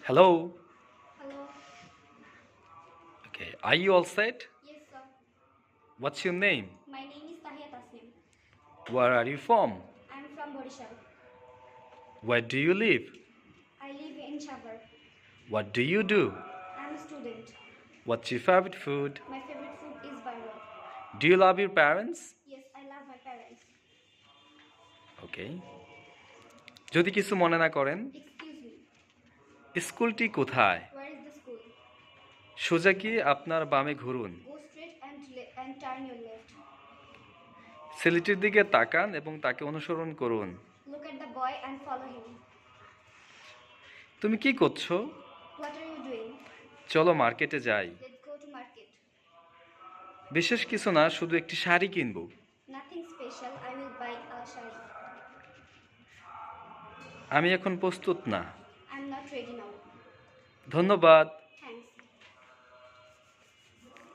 Hello. Hello. Okay. Are you all set? Yes, sir. What's your name? My name is Tahia Tasnim. Where are you from? I'm from Borishal. Where do you live? I live in Shavar. What do you do? I'm a student. What's your favorite food? My favorite food is barwa. Do you love your parents? Yes, I love my parents. Okay. যদি কিছু মনে না করেন, Excuse me. স্কুলটি কোথায়? Where is the school? সোজা গিয়ে আপনার বামে ঘুরুন। Go straight and turn your left. ছেলেটির দিকে তাকান এবং তাকে অনুসরণ করুন। Look at the boy and follow him. তুমি কি করছো? What are you doing? চলো মার্কেটে যাই। Let's go to market. বিশেষ কিছু না, শুধু একটি শাড়ি কিনবো। Nothing special. I will buy a shari. আমি এখন প্রস্তুত না। I'm not ready now. ধন্যবাদ। Thanks.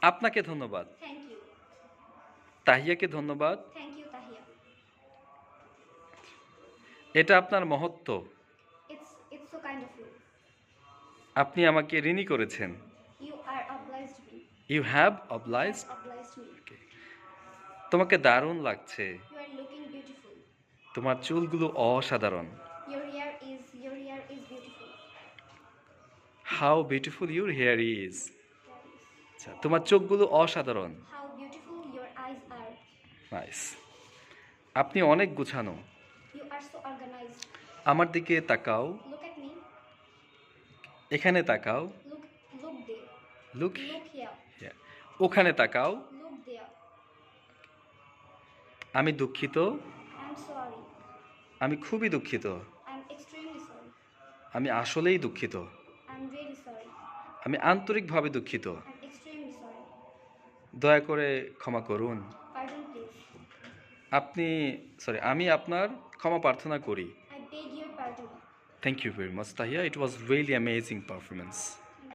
আপনাকে ধন্যবাদ। Thank you. তাহিয়াকে ধন্যবাদ। Thank you, Tahia. এটা আপনার মহত্ব। It's so kind of you. আপনি আমাকে ঋণী করেছেন। You are obliged me. You have obliged. Obliged me. তোমাকে দারুণ লাগছে। You are looking beautiful. তোমার চুলগুলো অসাধারণ। Your hair is beautiful. How beautiful your hair is. আচ্ছা, তোমার চোখগুলো অসাধারণ। How beautiful your eyes are. Nice. আপনি অনেক গুছানো। You are so organized. আমার দিকে তাকাও। Look at me. এখানে তাকাও। Look there. Look Look here. ওখানে তাকাও। Look there. আমি দুঃখিত। I'm sorry. আমি খুবই দুঃখিত। I'm extremely sorry. আমি আসলেই দুঃখিত। I'm really sorry. আমি আন্তরিকভাবে দুঃখিত। I'm extremely sorry. দয়া করে ক্ষমা করুন। Pardon, please. আমি আপনার ক্ষমা প্রার্থনা করি। I beg your pardon. Thank you very much, Tahia. It was really amazing performance.